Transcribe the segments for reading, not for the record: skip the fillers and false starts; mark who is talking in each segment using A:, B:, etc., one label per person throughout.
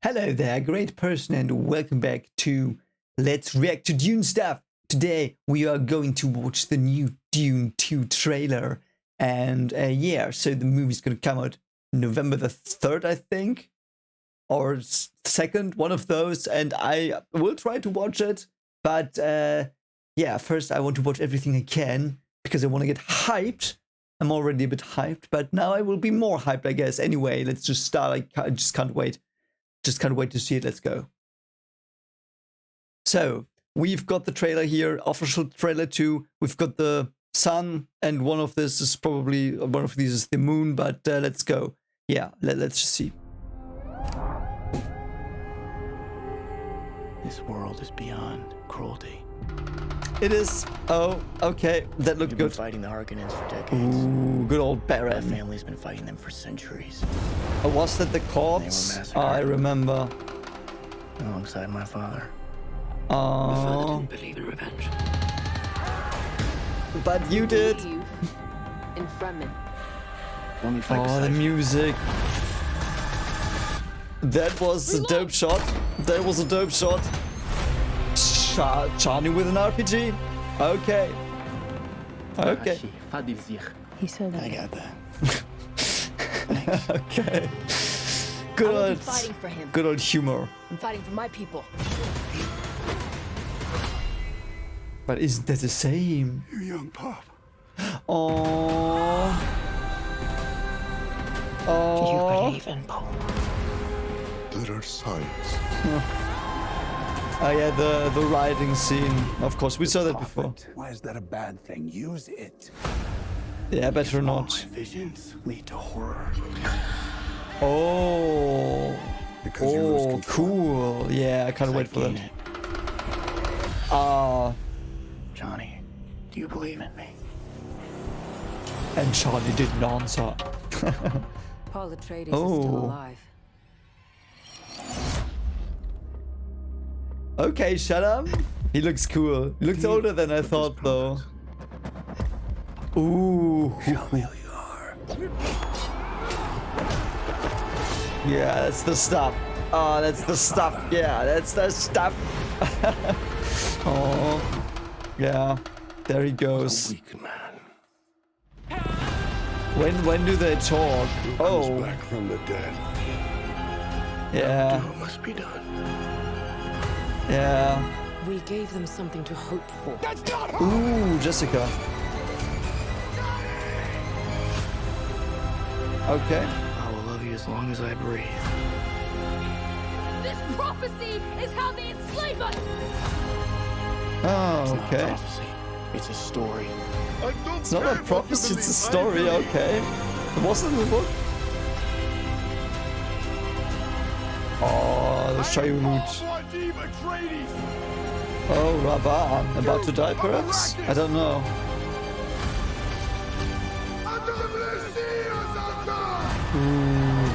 A: Hello there, great person, and welcome back to Let's React to Dune stuff. Today we are going to watch the new Dune 2 trailer, and yeah, so the movie's gonna come out November the 3rd, I think, or 2nd, one of those, and I will try to watch it, but yeah, first I want to watch everything I can, because I want to get hyped. I'm already a bit hyped, but now I will be more hyped, I guess. Anyway, let's just start. I just can't wait. Just can't wait to see it. Let's go. So we've got the trailer here, official trailer 2. We've got the sun, and one of these is the moon. But let's go. Yeah, let's just see.
B: This world is beyond cruelty.
A: It is. Oh, okay. That looked
B: You've
A: good.
B: been fighting the Harkonnens for decades.
A: Ooh, good old
B: My
A: Baron.
B: family's been fighting them for centuries.
A: Oh, was that the corpse?
B: massacred.
A: I remember.
B: Alongside my father.
C: My father
A: Oh,
C: didn't believe in revenge.
A: but you did.
D: You in Fremen.
B: Let me fight
A: Oh, the
B: beside you.
A: music. That was a dope shot. That was a dope shot. Chani with an RPG? Okay. Okay.
D: He said that.
B: I got that.
A: Okay.
D: I
A: Good
D: won't be
A: old,
D: fighting for him.
A: good old humor.
D: I'm fighting for my people.
A: But isn't that the same?
E: You young pup.
A: Oh.
C: You
A: Oh.
C: believe in Paul?
E: There are signs.
A: Oh yeah, the riding scene. Of course, we saw that before.
E: Why is that a bad thing? Use it.
A: Yeah, better
B: All
A: not.
B: my visions lead to horror.
A: Oh.
E: Because you lose
A: Oh,
E: control.
A: cool. Yeah, I can't wait for
B: gain
A: that.
B: it.
A: Ah,
B: Johnny, do you believe in me?
A: and Charlie didn't answer.
D: Paul Atreides
A: Oh.
D: is still alive.
A: Okay, Shaddam. He looks cool. He looks older than I thought, though. Ooh.
B: Show me who you are.
A: Yeah, that's the stuff. Oh, that's the stuff. Yeah, that's the stuff. Oh. Yeah. There he goes.
E: Weak man.
A: When do they talk?
E: Comes
A: Oh.
E: back from the dead.
A: Yeah.
B: What must be done?
A: Yeah.
D: We gave them something to hope for.
A: Ooh, Jessica. Okay.
B: I will love you as long as I breathe.
D: This prophecy is how they enslave us!
A: Oh,
B: It's not a
A: okay.
B: prophecy. It's a story.
A: It's not a prophecy, it's a story, okay. What's in the book? Oh, the Shayut. Oh, Rabban. About to die, perhaps? I don't know. Ooh.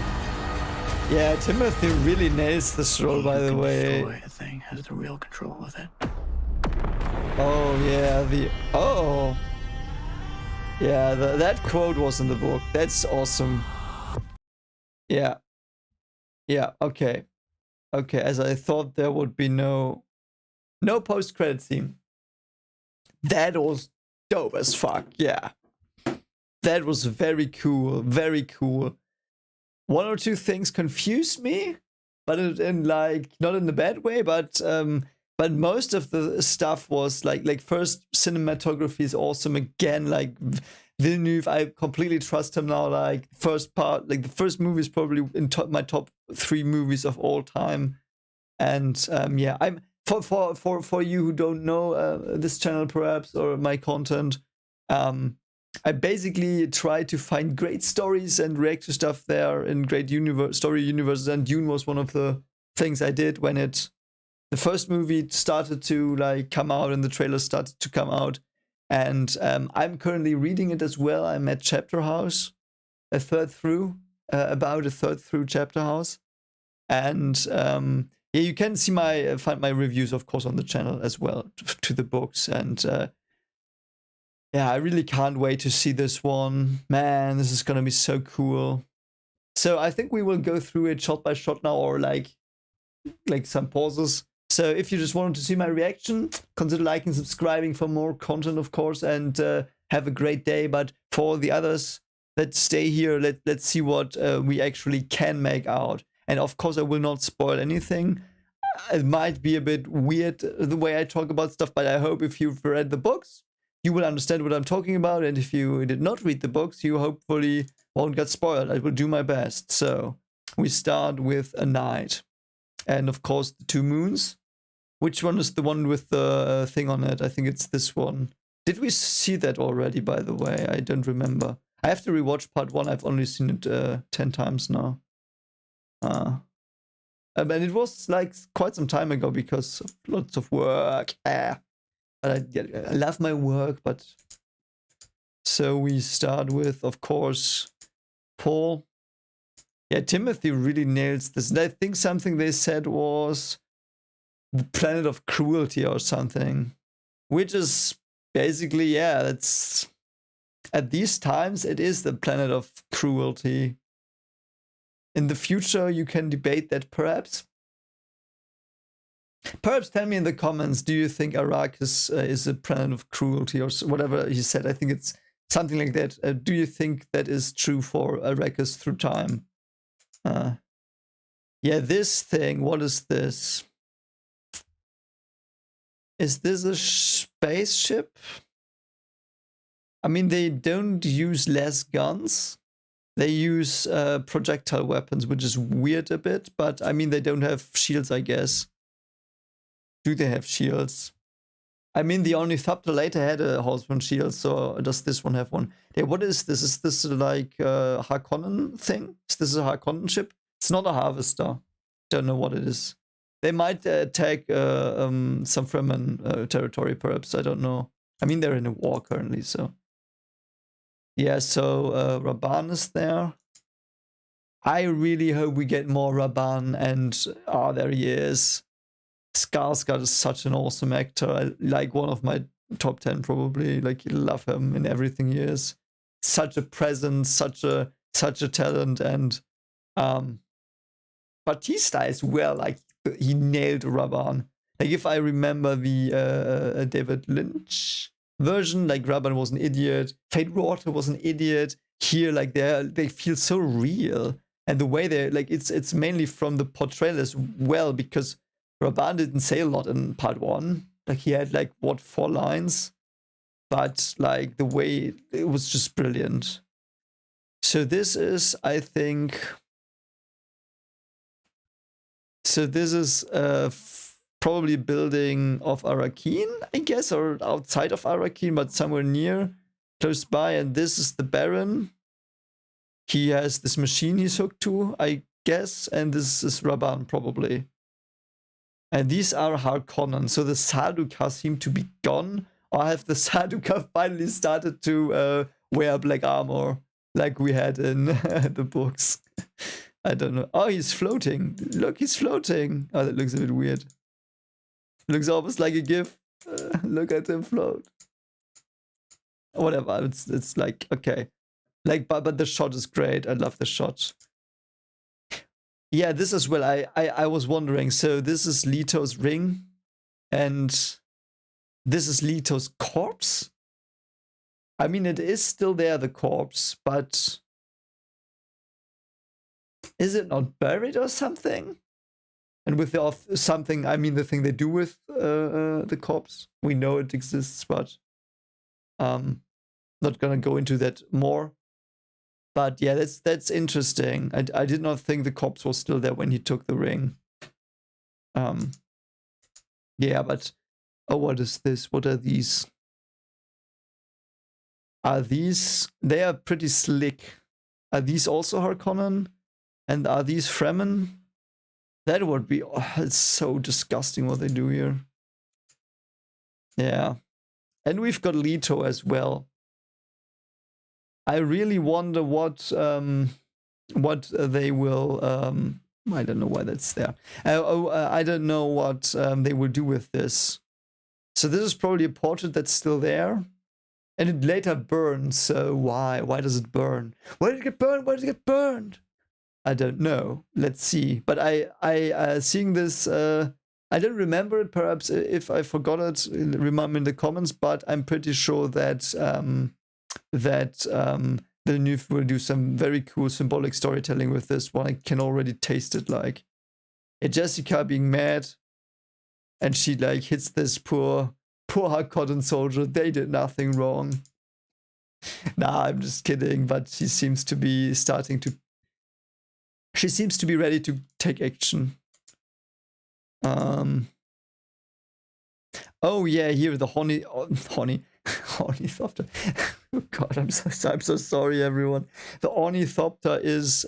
A: Yeah, Timothy really nails this role, by the way.
B: Destroy a thing has the real control of it.
A: Oh, yeah, Oh! Yeah, that quote was in the book. That's awesome. Yeah. Yeah, okay. Okay, as I thought there would be no post-credit scene. That was dope as fuck, yeah. That was very cool, very cool. One or two things confused me, but in like, not in a bad way, but most of the stuff was like first, cinematography is awesome again, like Villeneuve, I completely trust him now. Like first part, like the first movie is probably in my top 3 movies of all time, and yeah, I'm for you who don't know this channel perhaps or my content, I basically try to find great stories and react to stuff there in great story universes, and Dune was one of the things I did when the first movie started to like come out and the trailer started to come out. And I'm currently reading it as well. I'm at Chapter House, about a third through Chapter House. And yeah, you can see find my reviews, of course, on the channel as well to the books. And yeah, I really can't wait to see this one. Man, this is gonna be so cool. So I think we will go through it shot by shot now, or like like some pauses. So if you just wanted to see my reaction, consider liking, subscribing for more content, of course, and have a great day. But for the others that stay here, let's see what we actually can make out. And of course, I will not spoil anything. It might be a bit weird the way I talk about stuff, but I hope if you've read the books, you will understand what I'm talking about. And if you did not read the books, you hopefully won't get spoiled. I will do my best. So we start with a night. And of course, the two moons. Which one is the one with the thing on it? I think it's this one. Did we see that already, by the way? I don't remember. I have to rewatch part 1. I've only seen it 10 times now. And it was like quite some time ago because of lots of work. But I love my work, but... So we start with, of course, Paul. Yeah, Timothy really nails this. And I think something they said was the planet of cruelty or something. Which is basically, yeah, it's... At these times, it is the planet of cruelty. In the future, you can debate that perhaps. Perhaps tell me in the comments, do you think Arrakis is a planet of cruelty or whatever he said? I think it's something like that. Do you think that is true for Arrakis through time? Yeah, this thing, what is this? Is this a spaceship? I mean, they don't use less guns. They use projectile weapons, which is weird a bit, but I mean, they don't have shields, I guess. Do they have shields? I mean, the Ornithopter later had a horseman shield, so does this one have one? Hey, what is this? Is this like a Harkonnen thing? Is this a Harkonnen ship? It's not a Harvester. Don't know what it is. They might attack some Fremen territory, perhaps. I don't know. I mean, they're in a war currently, so... Yeah, so Rabban is there. I really hope we get more Rabban, and there he is. Skarsgård is such an awesome actor. Like one of my top 10 probably. Like, you love him in everything he is. Such a presence, such a talent, and Batista as well. Like, he nailed Rabban. Like, if I remember the David Lynch version, like Rabban was an idiot, Fate Water was an idiot. Here, like they feel so real, and the way they like it's mainly from the portrayal as well, because Rabban didn't say a lot in part 1. Like he had like 4 lines, but like the way it was just brilliant. So this is, I think, this is probably building of Arrakeen, I guess, or outside of Arrakeen, but somewhere near, close by. And this is the Baron. He has this machine he's hooked to, I guess, and this is Rabban probably. And these are Harkonnen. So the Sardaukar seem to be gone, or have the Sardaukar finally started to wear black armor like we had in the books? I don't know. Oh, he's floating. Look, he's floating. Oh, that looks a bit weird. Looks almost like a GIF. Look at him float. Whatever. It's like, okay. Like, but the shot is great. I love the shot. Yeah, this as well. I was wondering. So this is Leto's ring, and this is Leto's corpse. I mean, it is still there, the corpse, but is it not buried or something? And with the something, I mean the thing they do with the corpse. We know it exists, but not gonna go into that more. But yeah, that's interesting. I did not think the corpse was still there when he took the ring. Yeah, but oh, what is this? What are these? Are these? They are pretty slick. Are these also Harkonnen? And are these Fremen? That would be... Oh, it's so disgusting what they do here. Yeah. And we've got Leto as well. I really wonder what they will... I don't know why that's there. I don't know what they will do with this. So this is probably a portrait that's still there. And it later burned, so why? Why does it burn? Why did it get burned? Why did it get burned? I don't know. Let's see. But I seeing this, I don't remember it. Perhaps if I forgot it, remind me in the comments. But I'm pretty sure that Villeneuve will do some very cool symbolic storytelling with this one. I can already taste it. Like Jessica being mad, and she like hits this poor Harkonnen soldier. They did nothing wrong. Nah, I'm just kidding. But she seems to be She seems to be ready to take action. Oh yeah, here the Ornithopter. Oh god, I'm so sorry, everyone. The Ornithopter is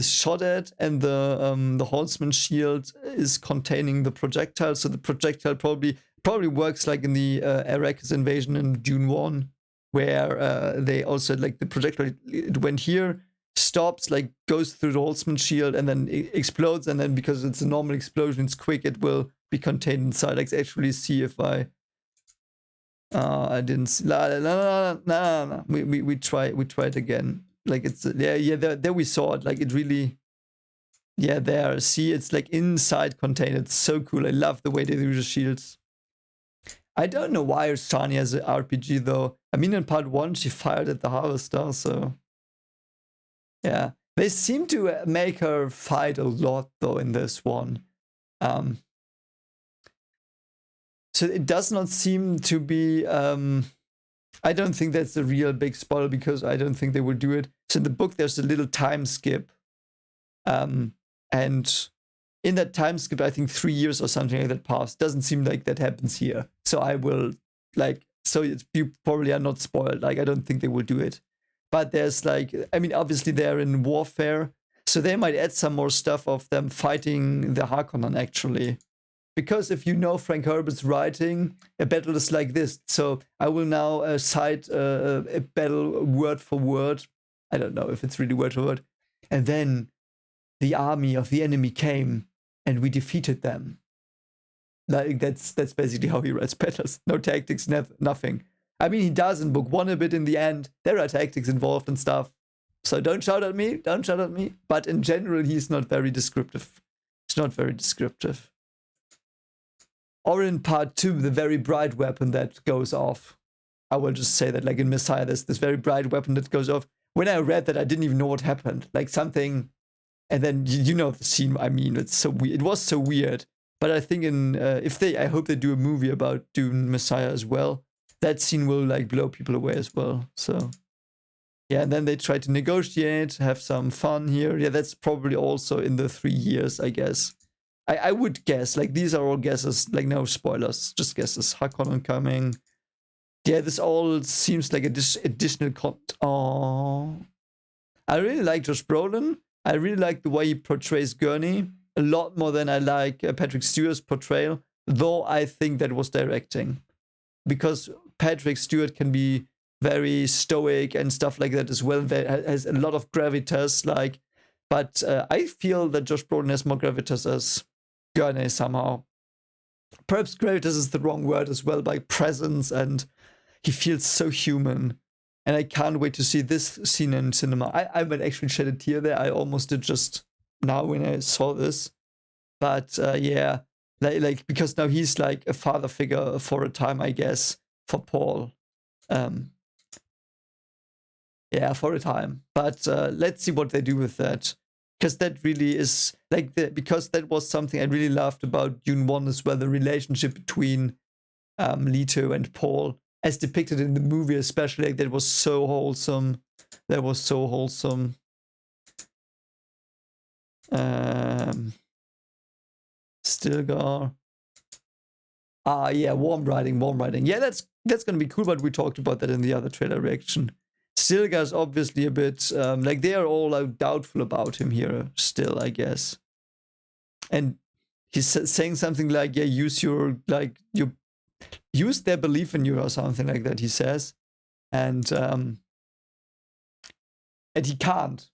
A: shot at, and the Horseman shield is containing the projectile. So the projectile probably works like in the Arrakis invasion in Dune 1, where they also like the projectile. It went here, stops, like goes through the Horseman shield, and then it explodes. And then because it's a normal explosion, it's quick. It will be contained inside. Let's actually see if I didn't see. No. We try it again. Like it's there we saw it. Like it really, there. See, it's like inside contained. It's so cool. I love the way they do the shields. I don't know why Chani has an RPG though. I mean, in part 1 she fired at the Harvester, so yeah. They seem to make her fight a lot though in this one. So it does not seem to be. I don't think that's a real big spoiler because I don't think they will do it. So in the book, there's a little time skip. And in that time skip, I think 3 years or something like that passed. Doesn't seem like that happens here. So I will, like, so you probably are not spoiled. Like, I don't think they will do it. But there's like, I mean, obviously they're in warfare. So they might add some more stuff of them fighting the Harkonnen actually. Because if you know Frank Herbert's writing, a battle is like this. So I will now cite a battle word for word. I don't know if it's really word for word. And then the army of the enemy came and we defeated them. Like that's basically how he writes battles. No tactics, nothing. I mean, he does in book 1 a bit in the end. There are tactics involved and stuff. So don't shout at me. But in general, he's not very descriptive. It's not very descriptive. Or in part 2, the very bright weapon that goes off. I will just say that, like in Messiah, there's this very bright weapon that goes off. When I read that, I didn't even know what happened. Like something, and then you know the scene. I mean, it's so weird. It was so weird. But I think I hope they do a movie about Dune Messiah as well. That scene will like blow people away as well. So yeah, and then they try to negotiate, have some fun here. Yeah, that's probably also in the 3 years, I guess. I would guess, like these are all guesses, like no spoilers, just guesses. Harkonnen coming. Yeah, this all seems like additional content. Oh, I really like Josh Brolin. I really like the way he portrays Gurney a lot more than I like Patrick Stewart's portrayal, though I think that was directing. Because Patrick Stewart can be very stoic and stuff like that as well. That has a lot of gravitas, like, but I feel that Josh Brolin has more gravitas as Gurney somehow. Perhaps gravitas is the wrong word as well, by presence, and he feels so human. And I can't wait to see this scene in cinema. I might actually shed a tear there. I almost did just now when I saw this. But yeah, like because now he's like a father figure for a time, I guess, for Paul. Yeah, for a time. But let's see what they do with that. Because that really is like because that was something I really loved about Dune 1 as well, the relationship between Leto and Paul, as depicted in the movie, especially. Like, that was so wholesome. Stilgar. Yeah, warm riding. Yeah, that's gonna be cool, but we talked about that in the other trailer reaction. Stilgar's obviously a bit like they are all doubtful about him here still, I guess. And he's saying something like, yeah, use their belief in you or something like that, he says. And he can't.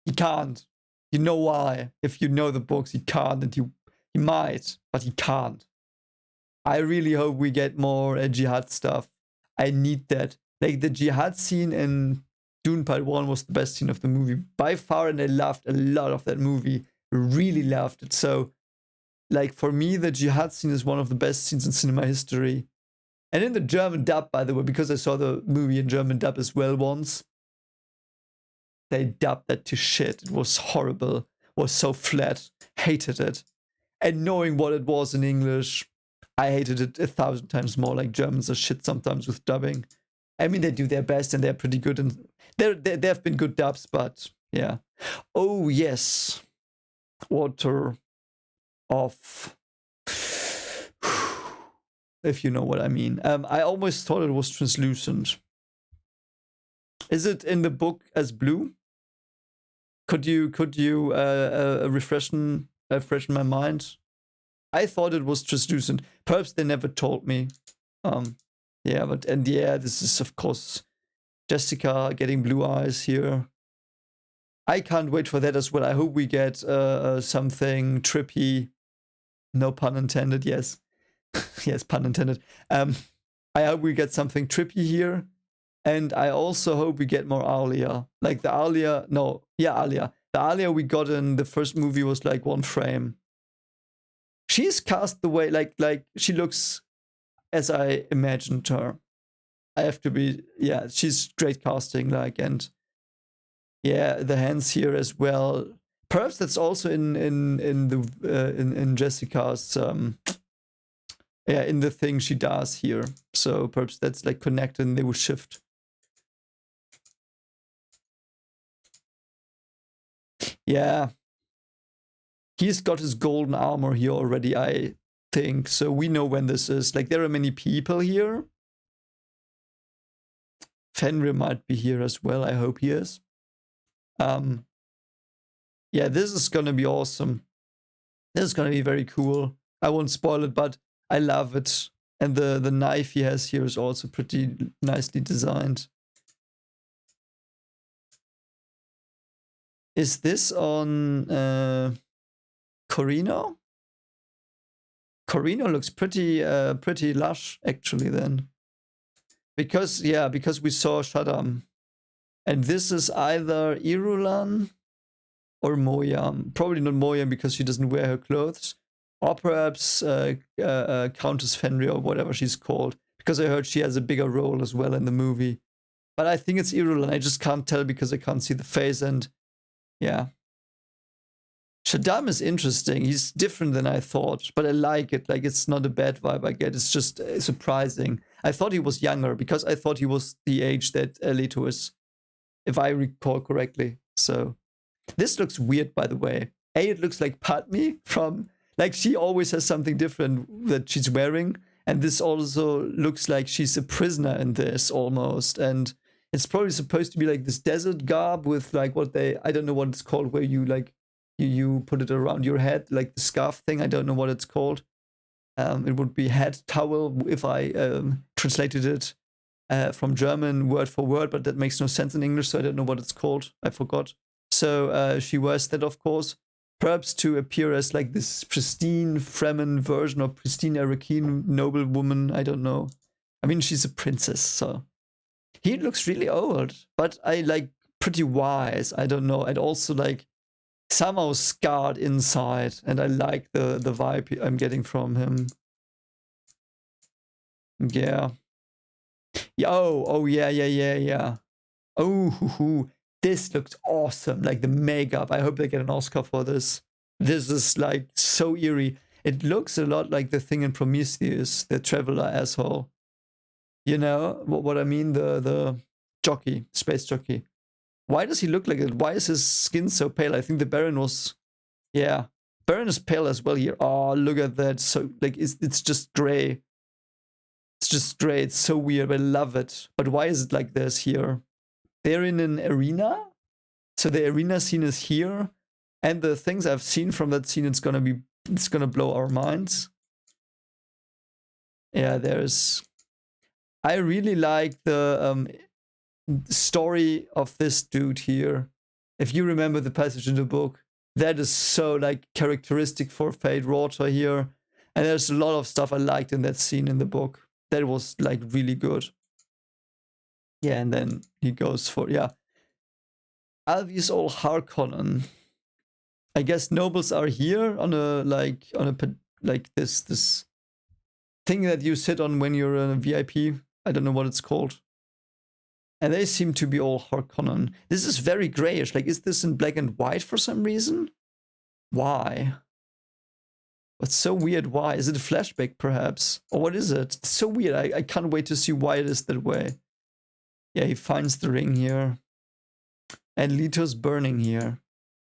A: You know why? If you know the books, he can't, and he might, but he can't. I really hope we get more jihad stuff. I need that. Like the jihad scene in Dune Part 1 was the best scene of the movie by far, and I loved a lot of that movie. Really loved it. So, like, for me, the jihad scene is one of the best scenes in cinema history. And in the German dub, by the way, because I saw the movie in German dub as well once, they dubbed that to shit. It was horrible. It was so flat. Hated it. And knowing what it was in English, I hated it 1,000 times more. Like, Germans are shit sometimes with dubbing. I mean, they do their best and they're pretty good. And there have been good dubs, but yeah. Oh, yes. Water of... if you know what I mean. I almost thought it was translucent. Is it in the book as blue? Could you refresh my mind? I thought it was translucent. Perhaps they never told me. Yeah, this is of course Jessica getting blue eyes here. I can't wait for that as well. I hope we get something trippy. No pun intended. Yes, yes, pun intended. I hope we get something trippy here. And I also hope we get more Alia. Like the Alia, no, yeah, Alia. The Alia we got in the first movie was like one frame. She's cast the way, like she looks as I imagined her. I have to be, yeah, she's great casting, like, and yeah, the hands here as well. Perhaps that's also in Jessica's, yeah, in the thing she does here. So perhaps that's like connected and they will shift. Yeah. He's got his golden armor here already, I think. So we know when this is. Like, there are many people here. Fenrir might be here as well. I hope he is. Yeah, this is gonna be awesome. This is gonna be very cool. I won't spoil it, but I love it. And the knife he has here is also pretty nicely designed. Is this on Corino? Corino looks pretty lush actually then. Because we saw Shaddam. And this is either Irulan or Moyam. Probably not Moyam because she doesn't wear her clothes. Or perhaps Countess Fenrir or whatever she's called. Because I heard she has a bigger role as well in the movie. But I think it's Irulan. I just can't tell because I can't see the face. And yeah. Shaddam is interesting. He's different than I thought. But I like it. Like, it's not a bad vibe I get. It's just surprising. I thought he was younger because I thought he was the age that Leto is, if I recall correctly. So this looks weird, by the way. It looks like Padme from, like, she always has something different that she's wearing. And this also looks like she's a prisoner in this almost. And it's probably supposed to be like this desert garb with like I don't know what it's called, where you like, you put it around your head, like the scarf thing. I don't know what it's called. It would be head towel if I translated it from German word for word, but that makes no sense in English, so I don't know what it's called. I forgot. So she wears that, of course, perhaps to appear as like this pristine Fremen version of pristine Arakeen noble woman. I don't know. I mean, she's a princess, so he looks really old, but I like pretty wise. I don't know, and also like somehow scarred inside, and I like the vibe I'm getting from him. Yeah. Oh yeah. Oh, this looks awesome. Like the makeup. I hope they get an Oscar for this. This is like so eerie. It looks a lot like the thing in Prometheus, the traveler asshole. You know what I mean? The jockey, space jockey. Why does he look like it? Why is his skin so pale? I think the Baron was, yeah. Baron is pale as well here. Oh, look at that. So, like, it's just gray. It's just gray. It's so weird. I love it. But why is it like this here? They're in an arena. So the arena scene is here. And the things I've seen from that scene, it's gonna blow our minds. Yeah, I really like the story of this dude here. If you remember the passage in the book, that is so like characteristic for Fate Water here. And there's a lot of stuff I liked in that scene in the book. That was like really good. Yeah, and then he goes for, yeah. Alvi's all Harkonnen. I guess nobles are here on a this thing that you sit on when you're a VIP. I don't know what it's called. And they seem to be all Harkonnen. This is very grayish. Like, is this in black and white for some reason? Why? What's so weird? Why? Is it a flashback, perhaps? Or what is it? It's so weird. I can't wait to see why it is that way. Yeah, he finds the ring here. And Leto's burning here.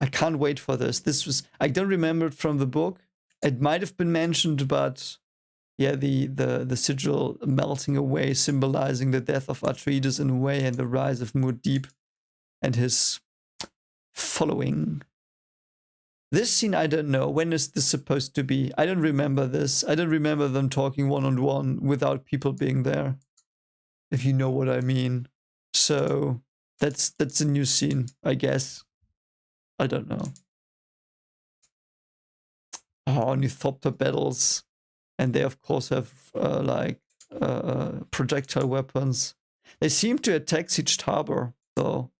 A: I can't wait for this. This was... I don't remember it from the book. It might have been mentioned, but... Yeah, the sigil melting away, symbolizing the death of Atreides in a way, and the rise of Muad'Dib and his following. This scene, I don't know. When is this supposed to be? I don't remember this. I don't remember them talking one-on-one without people being there. If you know what I mean. So, that's a new scene, I guess. I don't know. Oh, Nithopter battles. And they, of course, have, projectile weapons. They seem to attack Siege Harbor, though.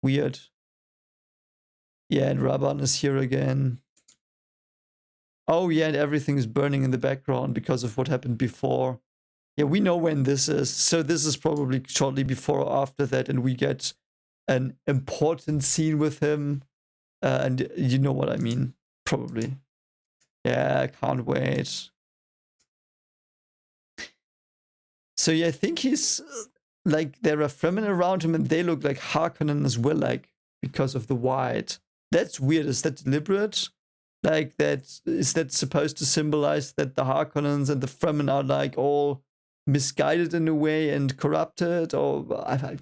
A: Weird. Yeah, and Rabban is here again. Oh, yeah, and everything is burning in the background because of what happened before. Yeah, we know when this is. So this is probably shortly before or after that, and we get an important scene with him. And you know what I mean, probably. Yeah, I can't wait. So yeah, I think he's like there are Fremen around him, and they look like Harkonnen as well, like because of the white. That's weird. Is that deliberate? Like that? Is that supposed to symbolize that the Harkonnens and the Fremen are like all misguided in a way and corrupted? Or I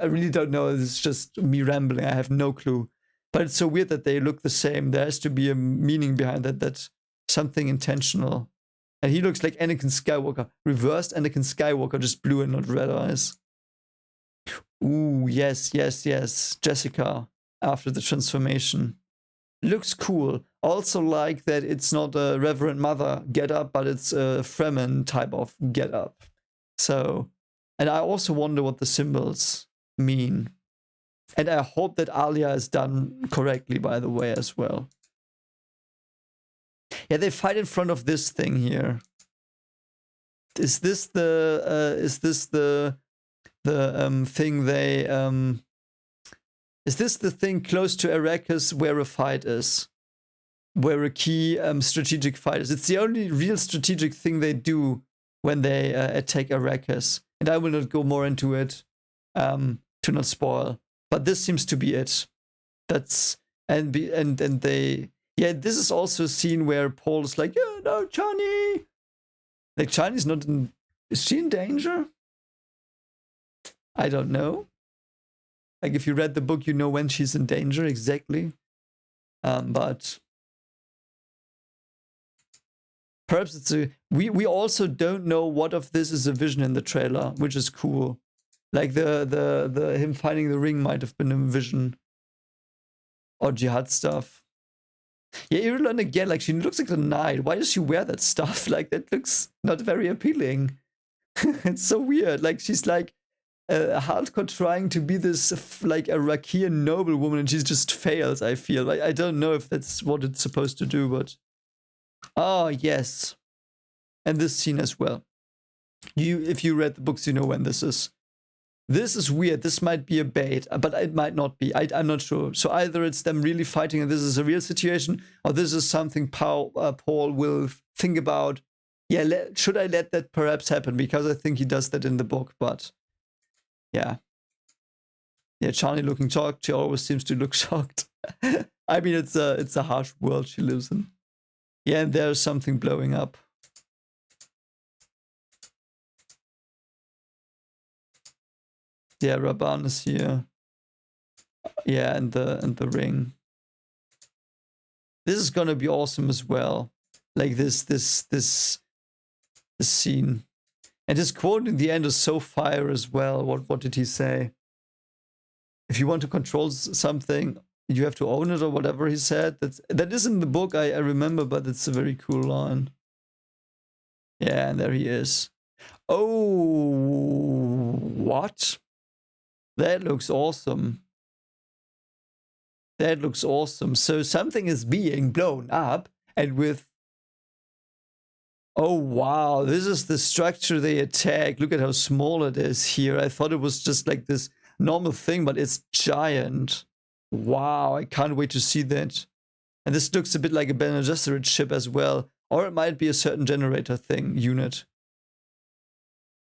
A: really don't know. It's just me rambling. I have no clue. But it's so weird that they look the same. There has to be a meaning behind that. That's something intentional. And he looks like Anakin Skywalker. Reversed Anakin Skywalker, just blue and not red eyes. Ooh, yes, yes, yes. Jessica, after the transformation. Looks cool. Also like that it's not a Reverend Mother get-up, but it's a Fremen type of get-up. So, and I also wonder what the symbols mean. And I hope that Alia is done correctly, by the way, as well. Yeah, they fight in front of this thing here. Is this the thing they is this the thing close to Arrakis where a fight is? Where a key strategic fight is. It's the only real strategic thing they do when they attack Arrakis. And I will not go more into it to not spoil. But this seems to be it. That's and they. Yeah, this is also a scene where Paul is like, yeah, no, Chani. Like, Chani's not in... Is she in danger? I don't know. Like, if you read the book, you know when she's in danger, exactly. But... Perhaps it's a... We also don't know what of this is a vision in the trailer, which is cool. Like, the him finding the ring might have been a vision. Or jihad stuff. Yeah, Irulan again, like, she looks like a knight. Why does she wear that stuff? Like, that looks not very appealing. It's so weird. Like, she's like hardcore trying to be this, like, a Rakian noblewoman, and she just fails, I feel. Like, I don't know if that's what it's supposed to do, but... Oh, yes. And this scene as well. If you read the books, you know when this is. This is weird. This might be a bait, but it might not be. I'm not sure. So either it's them really fighting and this is a real situation, or this is something Paul will think about. Yeah, should I let that perhaps happen? Because I think he does that in the book, but yeah. Yeah, Chani looking shocked. She always seems to look shocked. I mean, it's a harsh world she lives in. Yeah, and there's something blowing up. Yeah, Rabban is here. Yeah, and the ring. This is gonna be awesome as well. Like this scene. And his quote in the end is so fire as well. What did he say? If you want to control something, you have to own it, or whatever he said. That is in the book, I remember, but it's a very cool line. Yeah, and there he is. Oh, what? That looks awesome. That looks awesome. So something is being blown up, and with... Oh wow, this is the structure they attack. Look at how small it is here. I thought it was just like this normal thing, but it's giant. Wow, I can't wait to see that. And this looks a bit like a Bene Gesserit ship as well. Or it might be a certain generator thing, unit.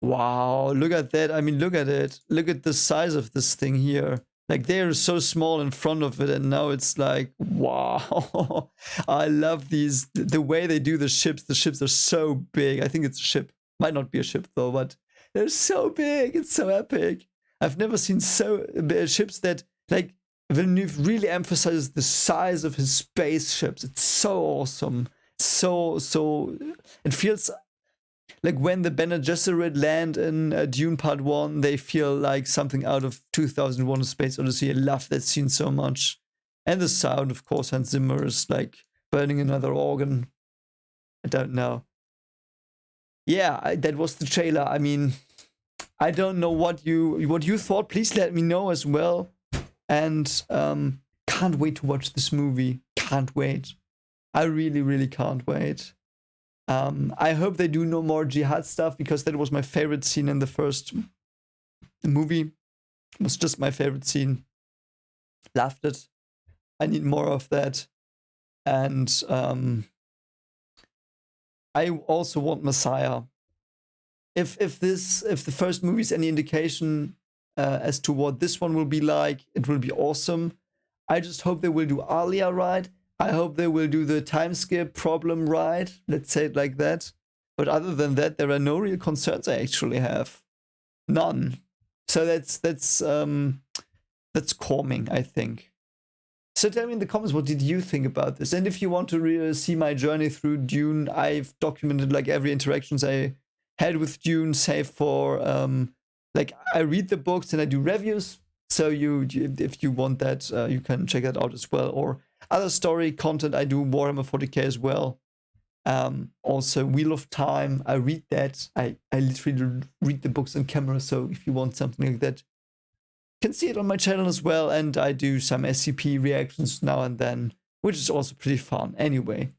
A: Wow, look at that. I mean, look at it. Look at the size of this thing here. Like, they're so small in front of it, and now it's like, wow. I love these. The way they do the ships are so big. I think it's a ship. Might not be a ship, though, but they're so big. It's so epic. I've never seen ships that, like, Villeneuve really emphasizes the size of his spaceships. It's so awesome. So, it feels like when the Bene Gesserit land in Dune Part 1, they feel like something out of 2001: A Space Odyssey. I love that scene so much. And the sound, of course, Hans Zimmer is like burning another organ. I don't know. Yeah, that was the trailer. I mean, I don't know what you thought. Please let me know as well. And can't wait to watch this movie. Can't wait. I really, really can't wait. I hope they do no more jihad stuff, because that was my favorite scene in the first movie. It was just my favorite scene. Loved it. I need more of that. And I also want Messiah. If the first movie is any indication as to what this one will be like, it will be awesome. I just hope they will do Alia right. I hope they will do the time skip problem right. Let's say it like that. But other than that, there are no real concerns I actually have. None. So that's calming, I think. So tell me in the comments, what did you think about this? And if you want to see my journey through Dune, I've documented like every interactions I had with Dune, save for like I read the books and I do reviews. So if you want that, you can check that out as well. Or other story content, I do Warhammer 40k as well. Also Wheel of Time, I read that. I literally read the books on camera. So if you want something like that, you can see it on my channel as well. And I do some SCP reactions now and then, which is also pretty fun. Anyway,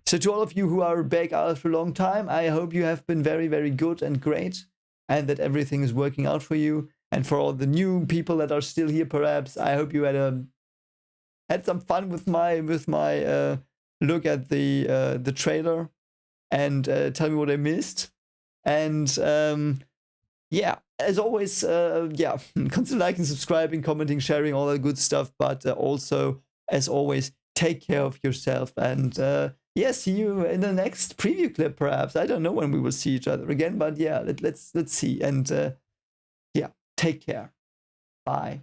A: so to all of you who are back after a long time, I hope you have been very, very good and great, and that everything is working out for you. And for all the new people that are still here, perhaps, I hope you had some fun with my look at the trailer, and tell me what I missed. And yeah, as always, consider liking, subscribing, commenting, sharing, all that good stuff. But also, as always, take care of yourself. And yeah, see you in the next preview clip, perhaps. I don't know when we will see each other again, but yeah, let's see. And yeah, take care. Bye.